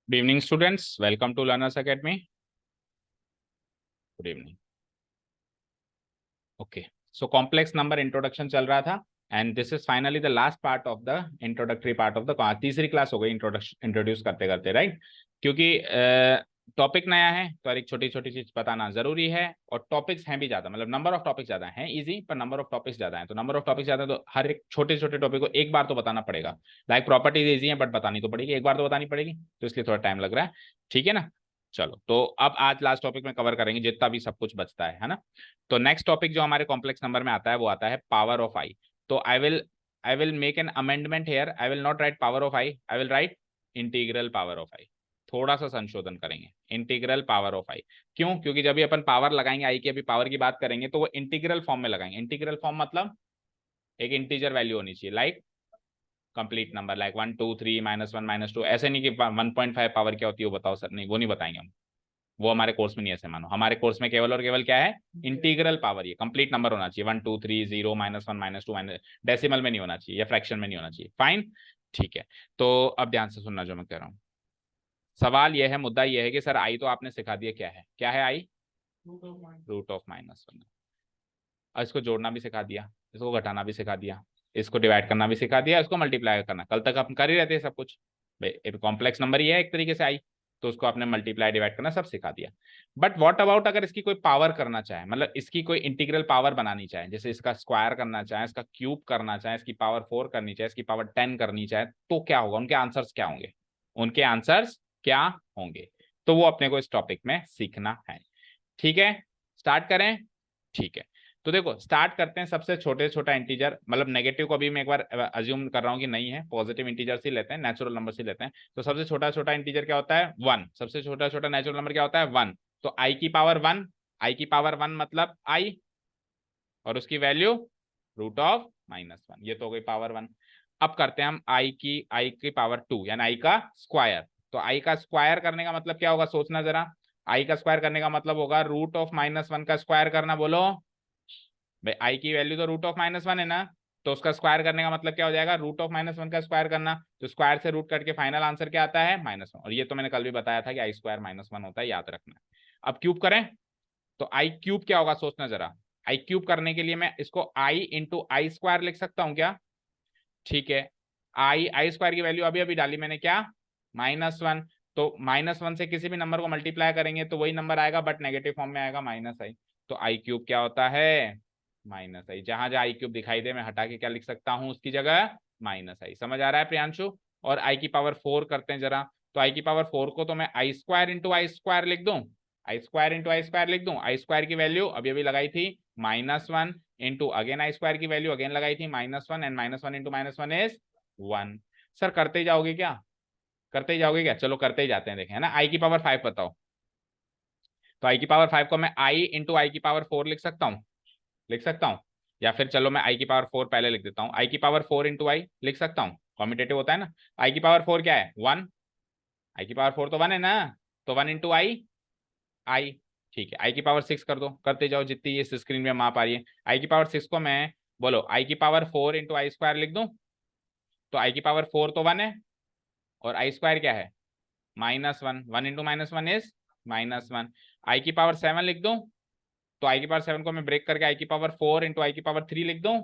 Good evening, students. Welcome to Learners Academy. Good evening. Okay. So complex number introduction चल रहा था and this is finally the last part of the introductory part of the तीसरी class हो गई introduce करते करते, right? क्योंकि topic नया है तो एक छोटी छोटी चीज बताना जरूरी है और टॉपिक्स हैं भी ज्यादा, मतलब नंबर ऑफ टॉपिक्स ज्यादा हैं, इजी पर नंबर ऑफ टॉपिक्स ज्यादा है। तो नंबर ऑफ टॉपिक्स ज्यादा है तो हर एक छोटे छोटे टॉपिक को एक बार तो बताना पड़ेगा। लाइक प्रॉपर्टीज इजी है बट बतानी तो पड़ेगी, एक बार तो बतानी पड़ेगी, तो इसलिए थोड़ा टाइम लग रहा है। ठीक है ना? चलो, तो अब आज लास्ट टॉपिक में कवर करेंगे जितना भी सब कुछ बचता है ना। तो नेक्स्ट टॉपिक जो हमारे कॉम्प्लेक्स नंबर में आता है वो आता है पावर ऑफ आई। तो I will make an amendment hair. I will not right power of I will write integral power of आई। थोड़ा सा संशोधन करेंगे, इंटीग्रल पावर ऑफ आई। क्यों? क्योंकि जब भी अपन पावर लगाएंगे, आई की अभी पावर की बात करेंगे, तो वो इंटीग्रल फॉर्म में लगाएंगे। इंटीग्रल फॉर्म मतलब एक इंटीजर वैल्यू होनी चाहिए, लाइक कंप्लीट नंबर, लाइक 1 2 3 -1 -2। ऐसे नहीं कि 1.5 पावर क्या होती है वो बताओ सर, नहीं वो नहीं बताएंगे हम, वो हमारे कोर्स में नहीं। ऐसे मानो हमारे कोर्स में केवल और केवल क्या है, इंटीग्रल पावर। ये कंप्लीट नंबर होना चाहिए, 1 2 3 0 -1 -2 डेसिमल में नहीं होना चाहिए या फ्रैक्शन में नहीं होना चाहिए। फाइन, ठीक है। तो अब ध्यान से सुनना जो मैं कह रहा हूँ। सवाल यह है, मुद्दा यह है कि सर आई तो आपने सिखा दिया, क्या है आई? Root of -1। और इसको जोड़ना भी सिखा दिया, इसको घटाना भी सिखा दिया, इसको डिवाइड करना भी सिखा दिया, इसको मल्टीप्लाई करना। कल तक हम कर ही रहते हैं सब कुछ भाई, कॉम्प्लेक्स नंबर ही है एक तरीके से आई, तो उसको आपने मल्टीप्लाई डिवाइड करना सब सिखा दिया। बट व्हाट अबाउट अगर इसकी कोई पावर करना चाहे, मतलब इसकी कोई इंटीग्रल पावर बनानी चाहे, जैसे इसका स्क्वायर करना चाहे, इसका क्यूब करना चाहे, इसकी पावर 4 करनी चाहे, इसकी पावर 10 करनी चाहे, तो क्या होगा? उनके आंसर्स क्या होंगे? उनके आंसर्स क्या होंगे? तो वो अपने को इस टॉपिक में सीखना है। ठीक है, स्टार्ट करें। ठीक है, तो देखो स्टार्ट करते हैं सबसे छोटे छोटा इंटीजर, मतलब नेगेटिव को भी मैं एक बार अज्यूम कर रहा हूं कि नहीं है, पॉजिटिव इंटीजर से लेते हैं, नेचुरल नंबर से लेते हैं। तो सबसे छोटा छोटा इंटीजर क्या होता है? 1। सबसे छोटा छोटा नेचुरल नंबर क्या होता है? 1। तो आई की पावर 1, आई की पावर 1 मतलब आई, और उसकी वैल्यू रूट ऑफ -1। ये तो हो गई पावर 1। अब करते हैं हम आई की पावर 2 यानी आई का स्क्वायर। तो आई का स्क्वायर करने का मतलब क्या होगा, सोचना जरा। आई का स्क्वायर करने का मतलब होगा रूट ऑफ -1 का स्क्वायर करना। बोलो भाई, आई की वैल्यू तो रूट ऑफ -1 है ना, तो उसका स्क्वायर करने का मतलब क्या हो जाएगा? रूट ऑफ -1 का स्क्वायर करना। तो स्क्वायर से रूट कट के फाइनल आंसर क्या आता है? -1। और ये तो मैंने कल भी बताया था कि आई स्क्वायर -1 होता है, याद रखना है। अब क्यूब करें तो आई क्यूब क्या होगा, सोचना जरा। आई क्यूब करने के लिए मैं इसको आई इंटू आई स्क्वायर लिख सकता हूं क्या? ठीक है, आई स्क्वायर की वैल्यू अभी अभी डाली मैंने, क्या? -1। तो -1 से किसी भी नंबर को मल्टीप्लाई करेंगे तो वही नंबर आएगा बट नेगेटिव फॉर्म में आएगा, -i। तो आई क्यूब क्या होता है? -i। जहां जहां आई क्यूब दिखाई दे मैं हटा के क्या लिख सकता हूं उसकी जगह? -i। समझ आ रहा है प्रियांशु? और आई की पावर 4 करते हैं जरा। तो आई की पावर 4 को तो मैं आई स्क्वायर इंटू आई स्क्वायर लिख दूं, आई स्क्वायर इंटू आई स्क्वायर लिख दूं। आई स्क्वायर की वैल्यू अभी अभी लगाई थी -1 इंटू अगेन आई स्क्वायर की वैल्यू अगेन लगाई थी -1, एंड -1 इंटू -1 इज 1। सर करते ही जाओगे क्या? करते ही जाओगे क्या? चलो करते ही जाते हैं, देखें है ना। आई की पावर 5 बताओ। तो आई की पावर 5 को मैं आई इंटू आई की पावर 4 लिख सकता हूँ, लिख सकता हूँ। या फिर चलो मैं आई की पावर 4 पहले लिख देता हूँ, आई की पावर 4 इंटू आई लिख सकता हूँ, कॉम्पिटेटिव होता है ना। आई की पावर 4 क्या है? 1। आई की पावर 4 तो 1 है ना, तो 1 इंटू आई, आई। ठीक है, आई की पावर 6 कर दो, करते जाओ जितनी इस स्क्रीन में माप आ रही है। आई की पावर 6 को मैं, बोलो, आई की पावर 4 इंटू आई स्क्वायर लिख दूं। तो आई की पावर 4 तो 1 है, और आई स्क्वायर क्या है? -1। 1 इंटू -1 इज -1। आई की पावर 7 लिख दूं। तो आई की पावर 7 को मैं ब्रेक करके आई की पावर 4 इंटू आई की पावर 3 लिख दूं।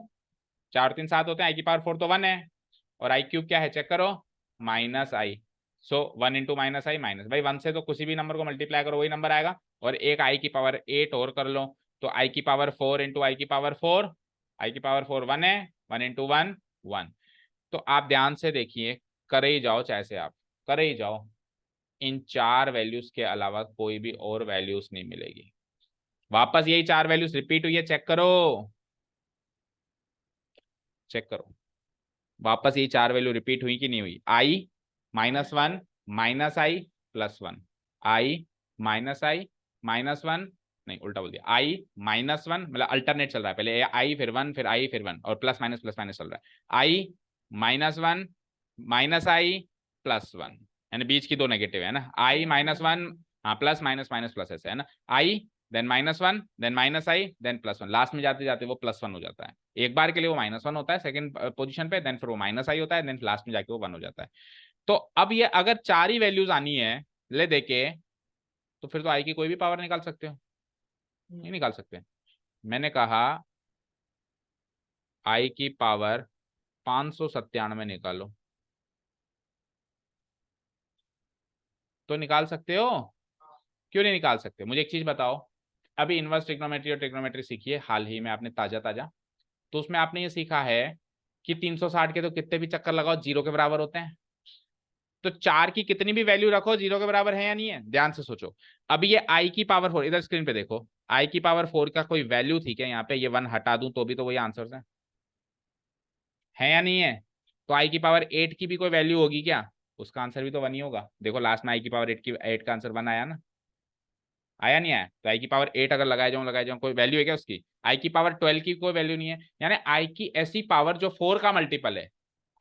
4 3 7 होते हैं, आई की पावर 4 तो 1 है, और आई क्यूब क्या है चेक करो? -i। So 1 into -i minus, भाई 1 से तो किसी भी नंबर को मल्टीप्लाई करो वही नंबर आएगा। और एक आई की पावर 8 और कर लो। तो आई की पावर 4 इंटू आई की पावर 4, आई की पावर 4 1 है, 1 इंटू 1 1। तो आप ध्यान से देखिए, करे ही जाओ, चाहे से आप करे ही जाओ, इन 4 वैल्यूज के अलावा कोई भी और वैल्यूज नहीं मिलेगी। वापस यही 4 वैल्यूज रिपीट हुई है, चेक करो, चेक करो। वापस ये 4 वैल्यू रिपीट हुई कि नहीं हुई? आई -1 -i +1, आई -i -1, नहीं उल्टा बोल दिया, आई -1 मतलब अल्टरनेट चल रहा है, पहले आई फिर 1 फिर आई फिर 1, और प्लस माइनस चल रहा है। आई -1 -i +1, यानी बीच की दो नेगेटिव है ना, आई -1, हाँ प्लस माइनस माइनस प्लस ऐसे है ना। I then -1 then -i then +1, last में जाते जाते वो +1 हो जाता है। एक बार के लिए वो -1 होता है सेकंड पोजीशन पे, देन फिर वो -i होता है, देन लास्ट में जाके वो 1 हो जाता है। तो अब ये अगर चार ही वैल्यूज आनी है ले देके, तो फिर तो आई की कोई भी पावर निकाल सकते हो, नहीं निकाल सकते। मैंने कहा आई की पावर 597 निकालो, तो निकाल सकते हो। क्यों नहीं निकाल सकते? मुझे एक चीज बताओ, अभी इनवर्स ट्रिग्नोमेट्री और ट्रिग्नोमेट्री सीखी है हाल ही में आपने, ताजा ताजा, तो उसमें आपने ये सीखा है कि 360 के तो कितने भी चक्कर लगाओ जीरो के बराबर होते हैं। तो चार की कितनी भी वैल्यू रखो जीरो के बराबर है या नहीं है, ध्यान से सोचो। अभी ये आई की पावर 4, इधर स्क्रीन पे देखो, आई की पावर 4 का कोई वैल्यू थी क्या यहाँ पे? ये 1 हटा दूं तो भी तो वही आंसर है या नहीं है? तो आई की पावर 8 की भी कोई वैल्यू होगी क्या? उसका आंसर भी तो 1 ही होगा। देखो लास्ट में आई की पावर 8 की 8 का आंसर 1 आया ना, आया नहीं आया? तो आई की पावर 8 अगर लगाए जाऊं कोई वैल्यू है क्या उसकी? आई की पावर 12 की कोई वैल्यू नहीं है, यानी आई की ऐसी पावर जो 4 का मल्टीपल है,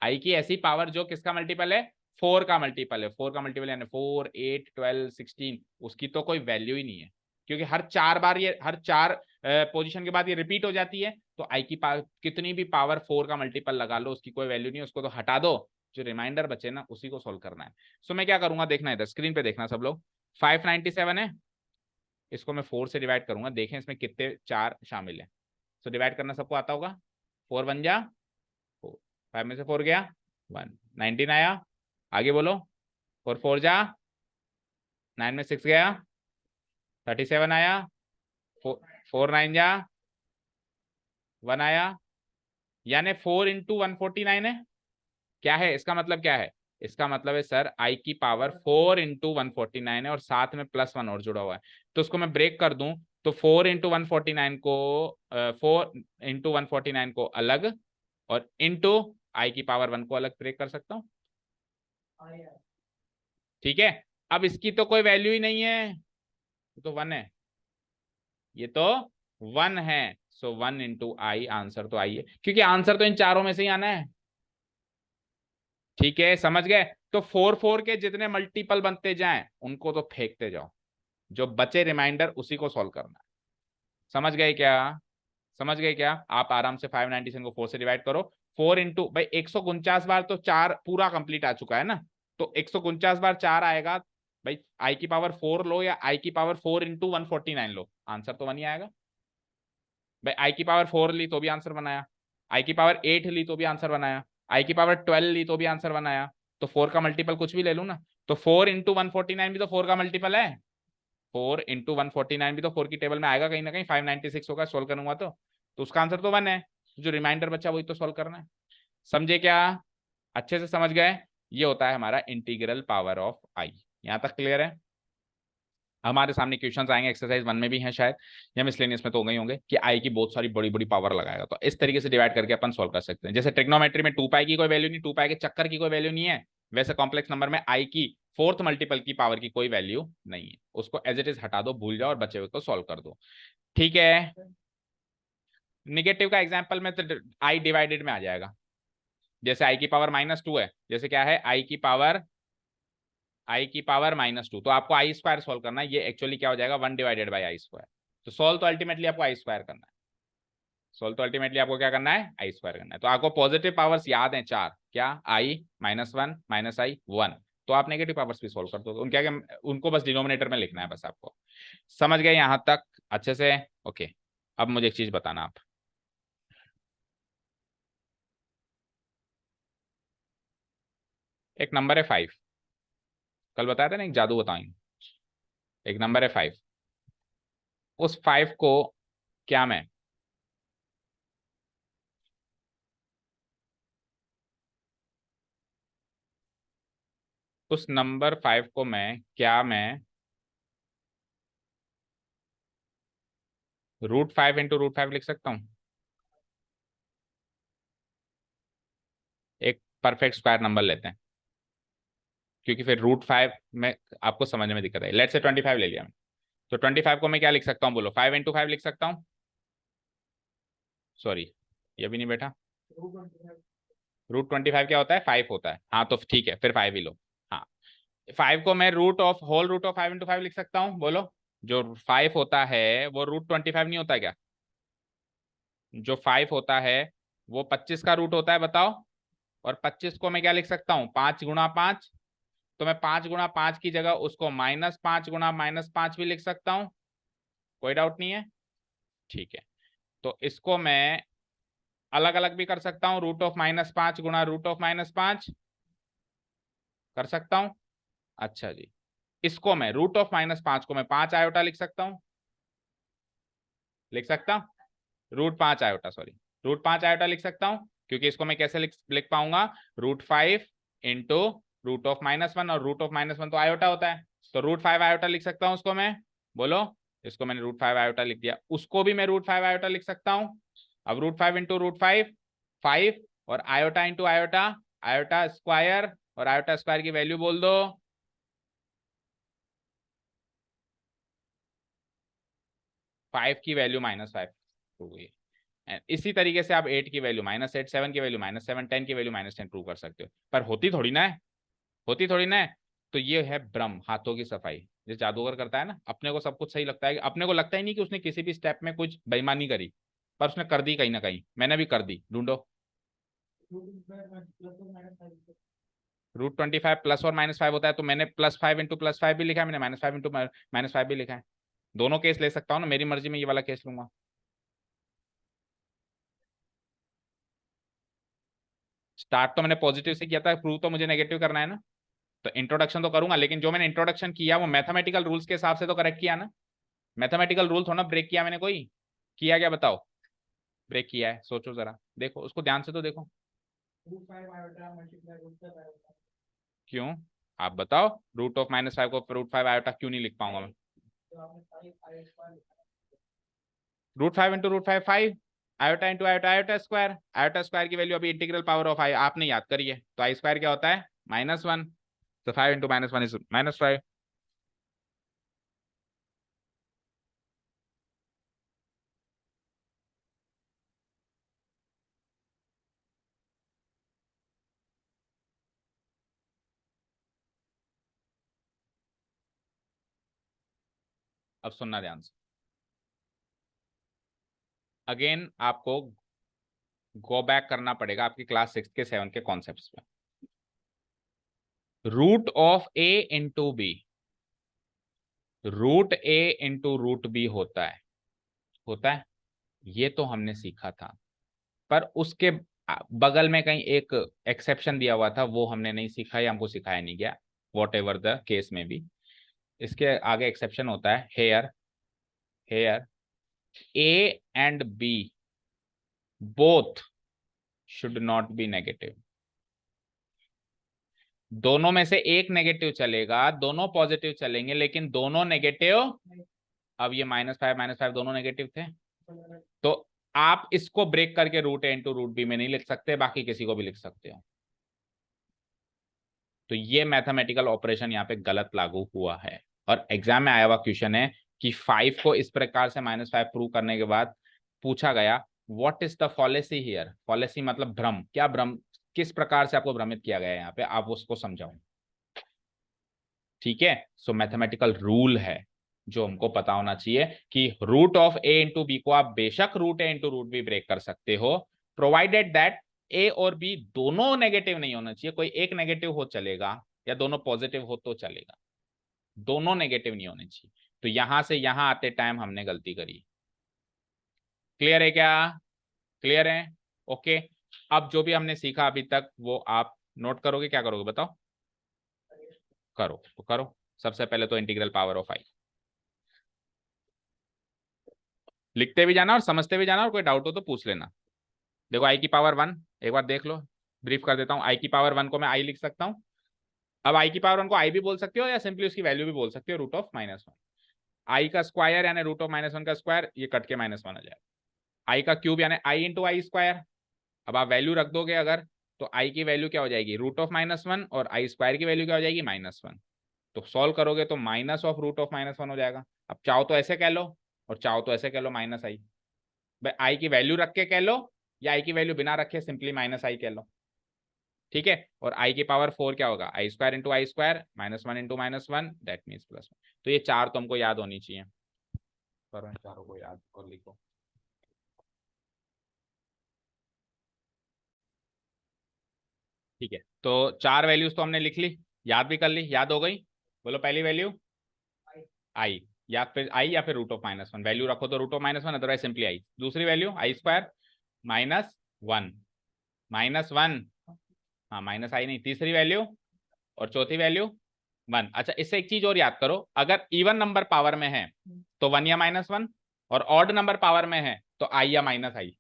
आई की ऐसी पावर जो किसका मल्टीपल है? 4 का मल्टीपल है। 4 का मल्टीपल यानी 4, 8, 12, 16, उसकी तो कोई वैल्यू ही नहीं है, क्योंकि हर 4 बार ये, हर 4 पोजीशन के बाद ये रिपीट हो जाती है। तो आई की पावर कितनी भी पावर 4 का मल्टीपल लगा लो, उसकी कोई वैल्यू नहीं है, उसको तो हटा दो। जो रिमाइंडर बचे ना उसी को सोल्व करना है। सो मैं क्या करूंगा, देखना है, स्क्रीन पे देखना सब लोग। 597 है, इसको मैं 4 से डिवाइड करूंगा, देखें इसमें कितने चार शामिल है। सो डिवाइड करना सबको आता होगा। 4 1 जा 4, 5 में से 4 गया 1, 19 आया। आगे बोलो, 4 4 जा 9 में 6 गया 37 आया। 4 4 9 जा 1 आया, यानी 4 इंटू 149 है। क्या है इसका मतलब? क्या है इसका मतलब? है सर आई की पावर 4 इंटू 149 है और साथ में +1 और जुड़ा हुआ है। तो उसको मैं ब्रेक कर दूं तो 4 इंटू 149 को 4 इंटू 149 को अलग और इंटू आई की पावर 1 को अलग ब्रेक कर सकता हूं। ठीक है, अब इसकी तो कोई वैल्यू ही नहीं है, तो 1 है, ये तो 1 है। सो 1 इंटू आई, आंसर तो आई है, क्योंकि आंसर तो इन चारों में से ही आना है। ठीक है, समझ गए? तो 4 4 के जितने मल्टीपल बनते जाएं उनको तो फेंकते जाओ, जो बचे रिमाइंडर उसी को सॉल्व करना है। समझ गए क्या? समझ गए क्या? आप आराम से 597 को 4 से डिवाइड करो। 4 इंटू भाई 149 बार तो 4 पूरा कंप्लीट आ चुका है ना, तो 149 बार 4 आएगा। भाई आई की पावर 4 लो या आई की पावर 4 इंटू 149 लो, आंसर तो 1 ही आएगा। भाई आई की पावर 4 ली तो भी आंसर बनाया, आई की पावर 8 ली तो भी आंसर बनाया, आई की पावर 12 ली तो भी आंसर बनाया। तो 4 का मल्टीपल कुछ भी ले लू ना, तो 4 इंटू 149 भी तो 4 का मल्टीपल है। 4 इंटू 149 भी तो 4 की टेबल में आएगा कहीं ना कहीं, 596 होगा सोल्व करूंगा तो उसका आंसर तो 1 है। जो रिमाइंडर बचा वही तो सोल्व करना है। समझे क्या? अच्छे से समझ गए? ये होता है हमारा इंटीग्रल पावर ऑफ आई। यहां तक क्लियर है? हमारे सामने क्वेश्चंस आएंगे, एक्सरसाइज 1 में भी हैं शायद, या मिसलेनियस में तो हो गई होंगे, कि आई की बहुत सारी बड़ी बड़ी पावर लगाएगा, तो इस तरीके से डिवाइड करके अपन सॉल्व कर सकते हैं। जैसे ट्रिग्नोमेट्री में 2 पाई की कोई वैल्यू नहीं, 2 पाई के चक्कर की कोई वैल्यू नहीं है, वैसे कॉम्प्लेक्स नंबर में आई की फोर्थ मल्टीपल की पावर की कोई वैल्यू नहीं है, उसको एज इट इज हटा दो, भूल जाओ और बचे हुए को सॉल्व कर दो। ठीक है, निगेटिव का एग्जाम्पल में तो आई डिवाइडेड में आ जाएगा। जैसे आई की पावर -2 है, जैसे क्या है, आई की पावर -2, तो आपको आई स्क्वायर सोल्व करना है। ये एक्चुअली क्या हो जाएगा, 1 डिवाइडेड बाई आई स्क्वायर। तो सोल्व तो अल्टीमेटली आपको आई स्क्वायर करना है, सोल्व तो अल्टीमेटली आपको क्या करना है, आई स्क्वायर करना है। तो आपको पॉजिटिव पावर्स याद है 4, क्या? आई -1 -i 1, तो आप नेगेटिव पावर्स भी सोल्व कर दो, उनका क्या, उनको बस डिनोमिनेटर में लिखना है बस आपको। समझ गए यहां तक अच्छे से? ओके, अब मुझे एक चीज बताना आप, एक नंबर है 5, कल बताया था ना एक जादू बताएंगे, एक नंबर है 5, उस 5 को क्या मैं उस नंबर 5 को मैं क्या मैं √5 इंटू √5 लिख सकता हूँ? एक परफेक्ट स्क्वायर नंबर लेते हैं, क्योंकि फिर √5 में आपको समझने में दिक्कत है। लेट्स से 25 ले लिया मैं, तो 25 को मैं क्या लिख सकता हूँ बोलो? 5 इंटू 5 लिख सकता हूँ। सॉरी, ये भी नहीं बैठा। √25 क्या होता है? 5 होता है, हाँ तो ठीक है, फिर 5 ही लो। हाँ, 5 को मैं √5 इंटू 5 लिख सकता हूँ, बोलो। जो 5 होता है वो √25 नहीं होता क्या? जो 5 होता है वो 25 का रूट होता है, बताओ। और 25 को मैं क्या लिख सकता हूँ? 5 गुणा 5 तो मैं 5 गुणा 5 की जगह उसको -5 गुणा -5 भी लिख सकता हूं, कोई डाउट नहीं है। ठीक है, तो इसको मैं अलग अलग भी कर सकता हूं, √5 गुणा √5 कर सकता हूं। अच्छा जी, इसको मैं √5 को मैं 5 आयोटा लिख सकता हूं, लिख सकता हूं, √5 आयोटा, सॉरी, √5 आयोटा लिख सकता हूं, क्योंकि इसको मैं कैसे लिख पाऊंगा, √5 इंटू √1, और √1 तो आयोटा होता है, तो √5 आयोटा लिख सकता हूं उसको मैं। बोलो, इसको मैंने √5 आयोटा लिख दिया, उसको भी मैं √5 आयोटा लिख सकता हूं। अब √5 इंटू √5 5, और iota into iota, iota square, और आयोटा स्क्वायर की वैल्यू बोल दो। 5 की वैल्यू -5 हो गई। इसी तरीके से आप 8 की वैल्यू -8, 7 की वैल्यू -7, 10 की वैल्यू -10 प्रूव कर सकते हो, पर होती थोड़ी ना है, होती थोड़ी ना है। तो ये है भ्रम, हाथों की सफाई, जो जादूगर करता है ना, अपने को सब कुछ सही लगता है, अपने को लगता ही नहीं कि उसने किसी भी स्टेप में कुछ बेईमानी करी, पर उसने कर दी कहीं ना कहीं, मैंने भी कर दी, ढूंढो। √25 +और -5 होता है, तो मैंने +5 इंटू +5 भी लिखा है, मैंने -5 इंटू -5 भी लिखा है। दोनों केस ले सकता हूँ ना, मेरी मर्जी में ये वाला केस लूंगा। स्टार्ट तो मैंने पॉजिटिव से किया था, प्रूव तो मुझे नेगेटिव करना है ना, तो इंट्रोडक्शन तो करूंगा, लेकिन जो मैंने इंट्रोडक्शन किया वो मैथमेटिकल रूल्स के हिसाब से तो करेक्ट किया ना। मैथमेटिकल रूल थोड़ा ब्रेक किया मैंने, कोई किया क्या बताओ, ब्रेक किया है, सोचो जरा, देखो उसको ध्यान से तो देखो। क्यों, आप बताओ, √5 को √5 आयोटा क्यों नहीं लिख पाऊंगा मैं। √5 into √5 iota into iota, iota square, iota square की वैल्यू अभी इंटीग्रल पावर ऑफ आई आपने याद करिए, तो आई स्क्वायर क्या होता है, -1, तो 5 इंटू -1 इज -5। अब सुनना ध्यान से, अगेन आपको गो बैक करना पड़ेगा आपकी क्लास 6 के 7 के कॉन्सेप्ट्स पे। √A into B, √A into √B होता है, ये तो हमने सीखा था, पर उसके बगल में कहीं एक एक्सेप्शन दिया हुआ था, वो हमने नहीं सीखा या हमको सिखाया नहीं गया, वॉट एवर द केस में भी। इसके आगे एक्सेप्शन होता है, here here A and B both should not be negative. दोनों में से एक नेगेटिव चलेगा, दोनों पॉजिटिव चलेंगे, लेकिन दोनों नेगेटिव। अब ये -5 दोनों नेगेटिव थे, तो आप इसको ब्रेक करके √A इंटू √B में नहीं लिख सकते, बाकी किसी को भी लिख सकते हो। तो ये मैथमेटिकल ऑपरेशन यहाँ पे गलत लागू हुआ है, और एग्जाम में आया हुआ क्वेश्चन है कि 5 को इस प्रकार से -5 प्रूव करने के बाद पूछा गया, व्हाट इज द फॉलेसी हियर, फॉलेसी मतलब भ्रम, क्या भ्रम, किस प्रकार से आपको भ्रमित किया गया है यहाँ पे, आप उसको समझाओ। ठीक है, सो मैथमेटिकल रूल है जो हमको पता होना चाहिए कि √A इंटू B को आप बेशक √A इंटू √B ब्रेक कर सकते हो, प्रोवाइडेड दैट A और B दोनों नेगेटिव नहीं होना चाहिए, कोई एक नेगेटिव हो चलेगा, या दोनों पॉजिटिव हो तो चलेगा, दोनों नेगेटिव नहीं होने चाहिए। तो यहां से यहां आते टाइम हमने गलती करी। क्लियर है क्या, क्लियर है, ओके। अब जो भी हमने सीखा अभी तक वो आप नोट करोगे, क्या करोगे बताओ, करो तो करो। सबसे पहले तो इंटीग्रल पावर ऑफ आई लिखते भी जाना और समझते भी जाना, और कोई डाउट हो तो पूछ लेना। देखो i⁻1 एक बार देख लो, ब्रीफ कर देता हूँ। i⁻1 को मैं आई लिख सकता हूँ। अब i⁻1 को आई भी बोल सकते हो, या सिंपली उसकी वैल्यू भी बोल सकते हो, √−1। आई का स्क्वायर यानी √−1 का स्क्वायर, ये कट के -1 आ जाएगा। आई का क्यूब यानी आई इंटू आई स्क्वायर। अब आप वैल्यू रख दोगे अगर, तो आई की वैल्यू क्या हो जाएगी, √−1, और आई स्क्वायर की वैल्यू क्या हो जाएगी, -1। तो सॉल्व करोगे तो -√−1 हो जाएगा। अब चाहो तो ऐसे कह लो, और चाहो तो ऐसे कह लो -i। भाई आई की वैल्यू रख के कह लो, या आई की वैल्यू बिना रखे सिंपली -i कह लो। ठीक है, और i⁴ क्या होगा, i² into I square, -1 into -1, that means +1। तो ये चार तुमको याद होनी चाहिए, करो इन चारों को याद और लिखो। ठीक है, तो चार वैल्यूज तो हमने लिख ली। याद भी कर ली, याद हो गई? बोलो पहली वैल्यू आई, या फिर रूट ऑफ -1, वैल्यू रखो तो root of -1, otherwise simply i. दूसरी वैल्यू आई² -1, -1, हाँ माइनस आई नहीं, तीसरी वैल्यू और चौथी वैल्यू 1। अच्छा, इससे एक चीज और याद करो, अगर इवन नंबर पावर में है तो 1 या -1, और ऑड नंबर पावर में है तो आई या -आई।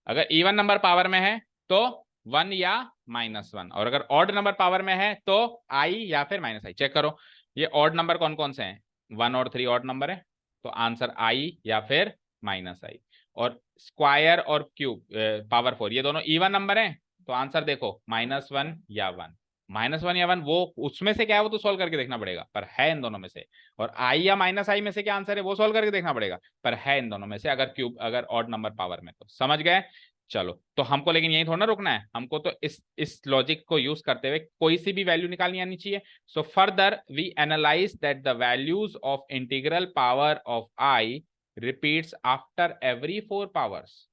अगर इवन नंबर पावर में है तो 1 या -1, और अगर ऑड नंबर पावर में है तो आई या फिर -आई। चेक करो, ये ऑड नंबर कौन कौन से हैं? 1 और 3 ऑड नंबर है, तो आंसर आई या फिर -आई। और स्क्वायर और क्यूब पावर 4 ये दोनों इवन नंबर हैं, तो आंसर देखो -1 या 1। -1 या 1 वो उसमें से क्या है वो तो सॉल्व करके देखना पड़ेगा, पर है इन दोनों में से। और आई या -आई में से क्या आंसर है वो सॉल्व करके देखना पड़ेगा, पर है इन दोनों में से, अगर ऑड नंबर पावर में। तो समझ गए? चलो, तो हमको लेकिन यही थोड़ा ना रुकना है, हमको तो इस लॉजिक को यूज करते हुए कोई सी भी वैल्यू निकालनी आनी चाहिए। So further we analyse that the values of integral power of i repeats after every 4 powers.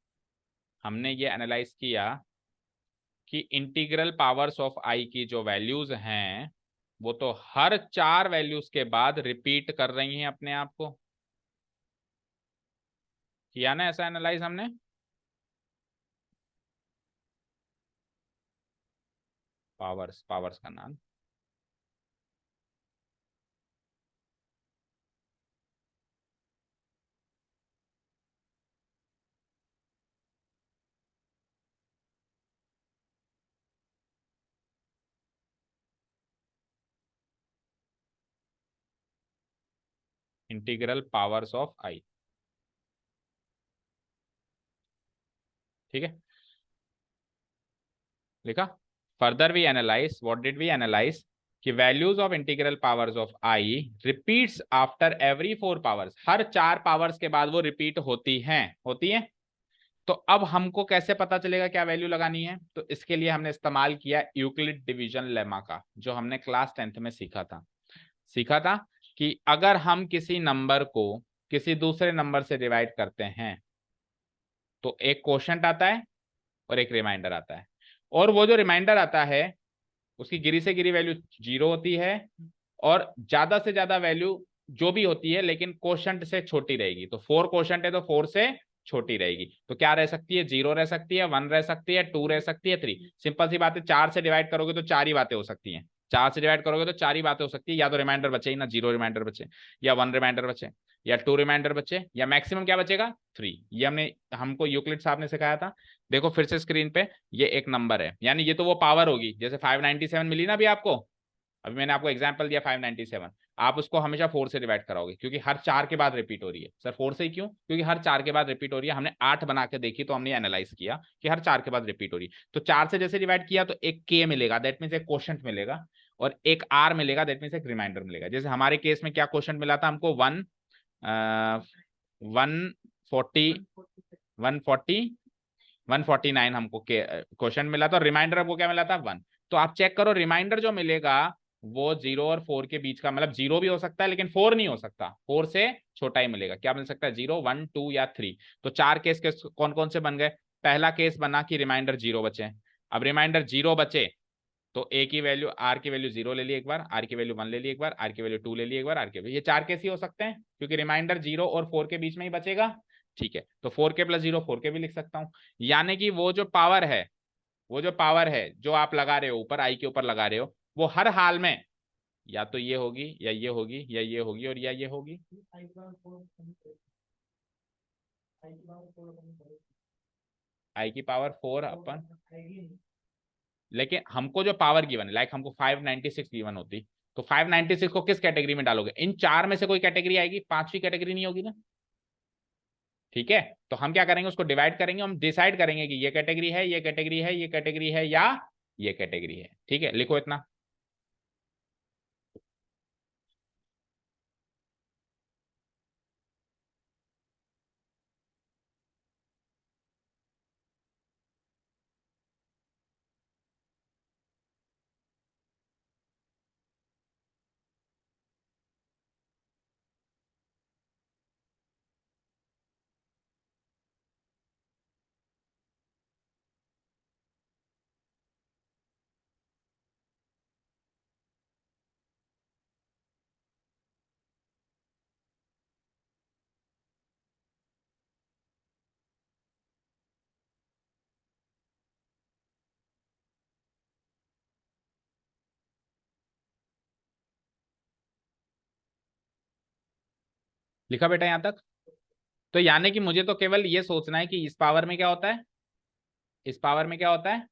हमने ये एनालाइज किया कि इंटीग्रल पावर्स ऑफ आई की जो वैल्यूज हैं वो तो हर 4 वैल्यूज के बाद रिपीट कर रही हैं अपने आप को। किया ना ऐसा एनालाइज हमने? पावर्स, पावर्स का नाम इंटीग्रल पावर्स ऑफ आई। ठीक है, लिखा। Further we analyse, what did we analyse, कि values of integral powers of i repeats after every 4 powers, हर 4 पावर्स के बाद वो रिपीट होती हैं। तो अब हमको कैसे पता चलेगा क्या वैल्यू लगानी है? तो इसके लिए हमने इस्तेमाल किया यूक्लिड डिवीजन लेमा का, जो हमने क्लास 10th में सीखा था कि अगर हम किसी नंबर को किसी दूसरे नंबर से डिवाइड करते हैं तो एक क्वोशंट आता है और एक रिमाइंडर आता है, और वो जो रिमाइंडर आता है उसकी गिरी से गिरी वैल्यू 0 होती है, और ज्यादा से ज्यादा वैल्यू जो भी होती है लेकिन क्वोशंट से छोटी रहेगी। तो 4 क्वोशंट है तो 4 से छोटी रहेगी, तो क्या रह सकती है? 0 रह सकती है, 1 रह सकती है, 2 रह सकती है, 3। सिंपल सी बात है, 4 से डिवाइड करोगे तो 4 ही बातें हो सकती हैं। 4 से डिवाइड करोगे तो 4 ही बातें हो सकती है, या तो रिमाइंडर बचे ही ना, 0 रिमाइंडर बचे, या 1 रिमाइंडर बचे, या 2 रिमाइंडर बचे, या मैक्सिमम क्या बचेगा? 3। ये हमको यूक्लिड साहब ने सिखाया था। देखो फिर से स्क्रीन पे, ये एक नंबर है, यानी ये तो वो पावर होगी, जैसे 597 मिली ना अभी आपको, अभी मैंने आपको एग्जांपल दिया 597, आप उसको हमेशा 4 से डिवाइड कराओगे, क्योंकि हर 4 के बाद रिपीट हो रही है। सर 4 से ही क्यों? क्योंकि हर 4 के बाद रिपीट हो रही है। हमने 8 बना के देखी तो हमने एनालाइज किया कि हर 4 के बाद रिपीट हो रही है, तो 4 से जैसे डिवाइड किया तो एक के मिलेगा, दैट मीन्स एक क्वोशंट मिलेगा, और एक आर मिलेगा, दैट मीन्स एक रिमाइंडर मिलेगा। जैसे हमारे केस में क्या क्वोशंट मिला था हमको? 149 हमको क्वेश्चन मिला था, रिमाइंडर आपको क्या मिला था? 1। तो आप चेक करो, रिमाइंडर जो मिलेगा वो 0 और 4 के बीच का, मतलब 0 भी हो सकता है लेकिन 4 नहीं हो सकता, 4 से छोटा ही मिलेगा। क्या मिल सकता है? 0, 1, 2 या 3। तो 4 केस के कौन कौन से बन गए? पहला केस बना कि रिमाइंडर 0 बचे। अब रिमाइंडर 0 बचे तो ए की वैल्यू, आर की वैल्यू 0 ले ली एक बार, आर की वैल्यू 1 ले ली एक बार, आर की वैल्यू 2 ले ली एक बार, आर की वैल्यू, ये 4 केस ही हो सकते हैं क्योंकि रिमाइंडर 0 और 4 के बीच में ही बचेगा। ठीक है, तो 4k + 0 4k भी लिख सकता हूं। यानी कि वो जो पावर है जो आप लगा रहे हो ऊपर, आई के ऊपर लगा रहे हो, वो हर हाल में या तो ये होगी या ये होगी या ये होगी और या ये होगी। आई की पावर 4 अपन, लेकिन हमको जो पावर गिवन है, लाइक हमको 596 गिवन होती, तो 596 को किस कैटेगरी में डालोगे? इन 4 में से कोई कैटेगरी आएगी, 5वीं कैटेगरी नहीं होगी ना। ठीक है, तो हम क्या करेंगे? उसको डिवाइड करेंगे, हम डिसाइड करेंगे कि ये कैटेगरी है, ये कैटेगरी है, ये कैटेगरी है, या ये कैटेगरी है। ठीक है, लिखो इतना। लिखा बेटा यहां तक? तो यानी कि मुझे तो केवल ये सोचना है कि इस पावर में क्या होता है, इस पावर में क्या होता है,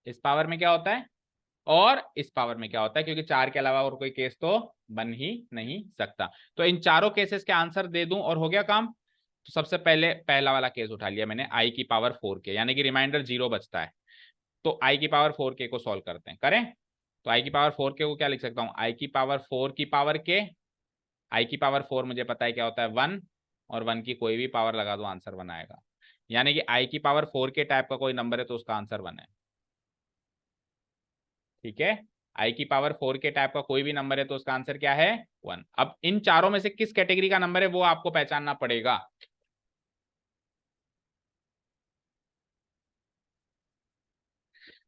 इस पावर में क्या होता है, और इस पावर में क्या होता है, क्योंकि चार के अलावा और कोई केस तो बन ही नहीं सकता। तो इन चारों केसेस के आंसर दे दूं और हो गया काम। तो सबसे पहले पहला वाला केस उठा लिया मैंने, आई की पावर 4k, यानी कि रिमाइंडर 0 बचता है। तो आई की पावर 4k को सॉल्व करते हैं, करें। तो आई की पावर 4k को क्या लिख सकता हूं, आई की पावर 4 की पावर k। आई की पावर 4 मुझे पता है क्या होता है, 1, और 1 की कोई भी पावर लगा दो आंसर 1 आएगा। यानी कि आई की पावर 4k टाइप का कोई नंबर है तो उसका आंसर 1 है। ठीक है, आई की पावर 4k टाइप का कोई भी नंबर है तो उसका आंसर क्या है, 1। अब इन चारों में से किस कैटेगरी का नंबर है वो आपको पहचानना पड़ेगा।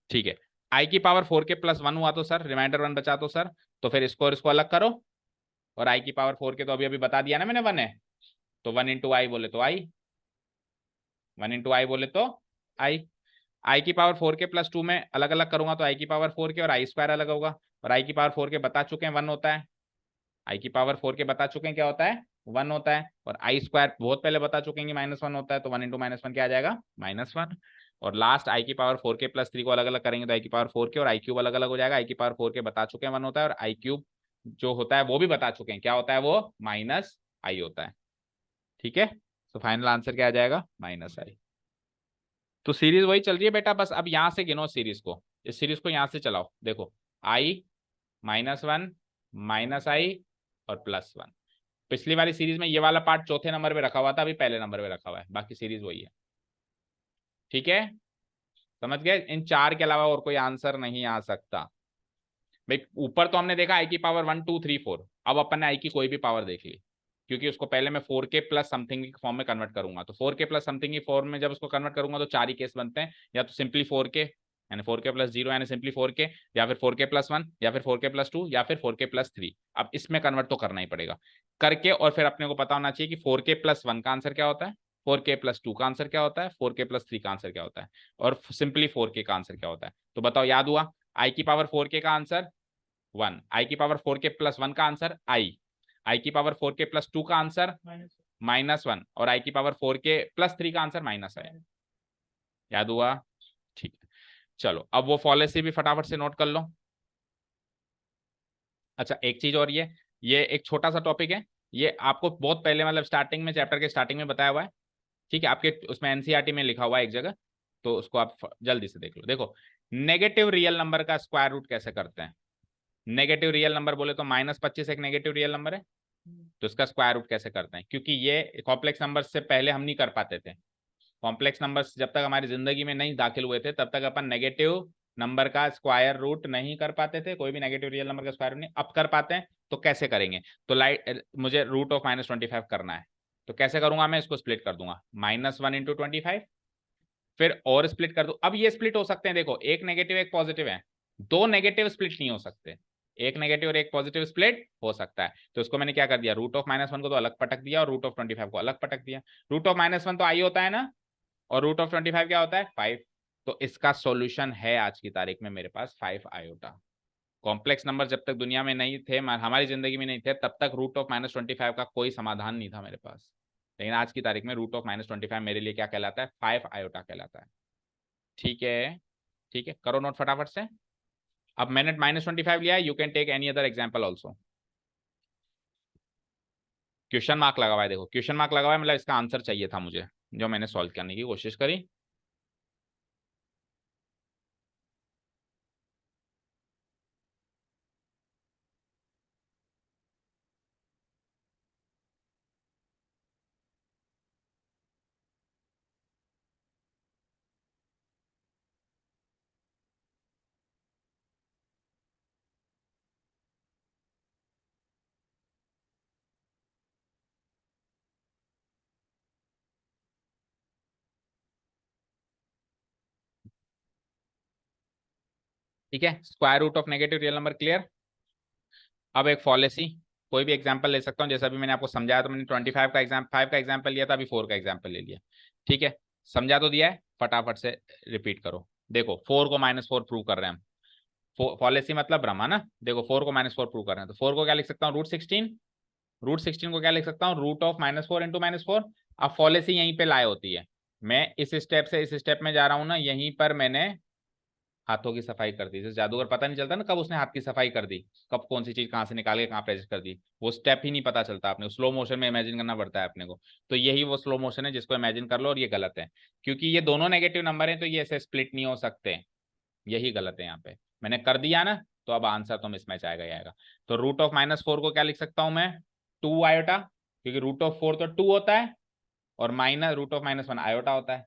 ठीक है, आई की पावर 4k प्लस 1 हुआ तो सर रिमाइंडर 1 बचा तो सर, तो फिर इसको और इसको अलग करो। और आई की पावर 4k तो अभी अभी बता दिया ना मैंने 1 है, तो 1 इंटू आई बोले तो आई, 1 इंटू आई बोले तो आई। आई की पावर 4k प्लस 2 में अलग अलग करूंगा तो आई की पावर 4k और आई स्क्वायर अलग होगा। और आई की पावर 4k बता चुके हैं 1 होता है, आई की पावर 4k बता चुके हैं क्या होता है, 1 होता है। और आई स्क्वायर बहुत पहले बता चुके हैं कि -1 होता है, तो 1 इंटू -1 क्या आ जाएगा, -1। और लास्ट आई की पावर 4k प्लस 3 को अलग अलग करेंगे तो आई की पावर 4k और आई क्यूब अलग अलग हो जाएगा। आई की पावर 4k बता चुके हैं 1 होता है, और आई क्यूब जो होता है वो भी बता चुके हैं क्या होता है, वो -i होता है। ठीक है, तो फाइनल आंसर क्या आ जाएगा, -i। तो सीरीज वही चल रही है बेटा, बस अब यहां से गिनो सीरीज को, इस सीरीज को यहां से चलाओ। देखो आई, -1, -i और +1। पिछली वाली सीरीज में ये वाला पार्ट चौथे नंबर पे रखा हुआ था, अभी पहले नंबर पे रखा हुआ है, बाकी सीरीज वही है। ठीक है, समझ गए, इन चार के अलावा और कोई आंसर नहीं आ सकता भाई। ऊपर तो हमने देखा आई की पावर 1 2 3 4, अब अपन ने आई की कोई भी पावर देख ली, क्योंकि उसको पहले मैं 4k प्लस समथिंग की फॉर्म में कन्वर्ट करूंगा। तो 4k प्लस समथिंग की फॉर्म में जब उसको कन्वर्ट करूंगा तो चार ही केस बनते हैं, या तो सिंपली 4k यानी 4k प्लस 0 यानी सिंपली 4k, या फिर 4k प्लस 1, या फिर 4k प्लस 2, या फिर 4k प्लस 3। अब इसमें कन्वर्ट तो करना ही पड़ेगा करके, और फिर अपने को पता होना चाहिए कि 4k प्लस 1 का आंसर क्या होता है, 4k प्लस 2 का आंसर क्या होता है, 4k प्लस 3 का आंसर क्या होता है, और सिंपली 4k का आंसर क्या होता है। तो बताओ याद हुआ, आई की पावर 4k का आंसर 1, आई की पावर 4k प्लस 1 का आंसर आई की पावर 4k प्लस 2 का आंसर -1, और आई की पावर 4k प्लस 3 का आंसर -i। याद हुआ, ठीक है। चलो अब वो फॉलेसी भी फटाफट से नोट कर लो। अच्छा एक चीज और, ये एक छोटा सा टॉपिक है, ये आपको बहुत पहले मतलब स्टार्टिंग में, चैप्टर के स्टार्टिंग में बताया हुआ है। ठीक है, आपके उसमें एनसीईआरटी में लिखा हुआ है एक जगह, तो उसको आप जल्दी से देख लो। देखो नेगेटिव रियल नंबर का स्क्वायर रूट कैसे करते हैं। नेगेटिव रियल नंबर बोले तो -25 एक नेगेटिव रियल नंबर है, तो इसका स्क्वायर रूट कैसे करते हैं, क्योंकि ये कॉम्प्लेक्स नंबर से पहले हम नहीं कर पाते थे। कॉम्प्लेक्स नंबर्स जब तक हमारी जिंदगी में नहीं दाखिल हुए थे तब तक अपन नेगेटिव नंबर का स्क्वायर रूट नहीं कर पाते थे, कोई भी नेगेटिव रियल नंबर का स्क्वायर रूट नहीं। अब कर पाते हैं, तो कैसे करेंगे, तो मुझे रूट ऑफ -25 करना है, तो कैसे करूंगा मैं, इसको स्प्लिट कर दूंगा, -1 इंटू 25, फिर और स्प्लिट कर दो। अब ये स्प्लिट हो सकते हैं, देखो एक नेगेटिव एक पॉजिटिव है, दो नेगेटिव स्प्लिट नहीं हो सकते, एक नेगेटिव और एक पॉजिटिव स्प्लिट हो सकता है। तो इसको मैंने क्या कर दिया, रूट ऑफ -1 को तो अलग पटक दिया और रूट ऑफ 25 को अलग पटक दिया। रूट ऑफ -1 तो आई होता है ना, और रूट ऑफ 25 क्या होता है, 5। तो इसका सॉल्यूशन है आज की तारीख में मेरे पास 5 आयोटा। कॉम्प्लेक्स नंबर जब तक दुनिया में नहीं थे, हमारी जिंदगी में नहीं थे, तब तक रूट ऑफ -25 का कोई समाधान नहीं था मेरे पास। लेकिन आज की तारीख में रूट ऑफ -25 मेरे लिए क्या कहलाता है, 5 आयोटा कहलाता है। ठीक है, ठीक है, करो नोट फटाफट से। अब मैंने -25 लिया है, you can take any other example also. Question mark लगा हुआ है, देखो क्वेश्चन मार्क लगा हुआ है, मतलब इसका आंसर चाहिए था मुझे, जो मैंने सॉल्व करने की कोशिश करी। ठीक है, square root of negative real number clear. अब एक फॉलेसी, कोई भी एग्जांपल ले सकता हूं, जैसा अभी मैंने आपको समझाया, तो मैंने 25 का एग्जाम 5 का एग्जांपल लिया था, अभी 4 का एग्जांपल ले लिया। ठीक है, समझा तो दिया है, फटाफट से रिपीट करो। देखो 4 को -4 प्रूव कर रहे हैं हम, पॉलिसी मतलब ब्रह्मा ना। देखो 4 को -4 प्रूव कर रहे हैं, तो 4 को क्या लिख सकता हूँ, √16। रूट 16 को क्या लिख सकता हूँ, रूट ऑफ -4 इंटू -4। अब फॉलेसी यहीं पे लाए होती है, मैं इस स्टेप से इस स्टेप में जा रहा हूं ना, यहीं पर मैंने हाथों की सफाई कर दी। जैसे जादूगर पता नहीं चलता ना कब उसने हाथ की सफाई कर दी, कब कौन सी चीज कहाँ से निकाल के कहाँ प्रेस कर दी, वो स्टेप ही नहीं पता चलता। आपने स्लो मोशन में इमेजिन करना पड़ता है अपने को। तो यही वो स्लो मोशन है जिसको इमेजिन कर लो, और ये गलत है क्योंकि ये दोनों नेगेटिव नंबर है, तो ये ऐसे स्प्लिट नहीं हो सकते, यही गलत है यहाँ पे। मैंने कर दिया ना, तो अब आंसर तो मिसमैच आएगा ही आएगा। तो रूट ऑफ -4 को क्या लिख सकता हूं मैं, 2 आयोटा, क्योंकि रूट ऑफ 4 तो 2 होता है, और माइनस रूट ऑफ -1 आयोटा होता है।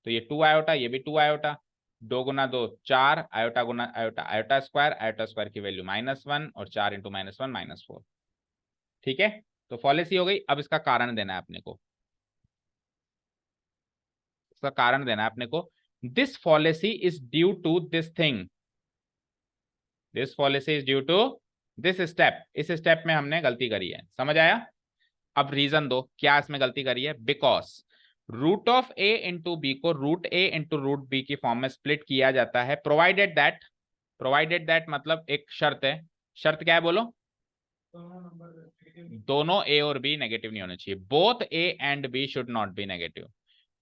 तो ये 2 आयोटा, ये भी 2 आयोटा, 2 गुना 2 4, आयोटा गुना आयोटा, आयोटा स्क्वायर की वैल्यू -1, और 4 इंटू -1 -4। ठीक है, तो फॉलेसी हो गई। अब इसका कारण देना है अपने को, इसका कारण देना है अपने को। This fallacy is due to this thing, this policy is due to this step. इस स्टेप में हमने गलती करी है, समझ आया। अब रीजन दो क्या इसमें गलती करी है। Because root of a into b को root a into root b की फॉर्म में स्प्लिट किया जाता है, प्रोवाइडेड दैट मतलब एक शर्त है। शर्त क्या है बोलो, दोनों ए और बी नेगेटिव नहीं होने चाहिए। Both a and b should not be negative,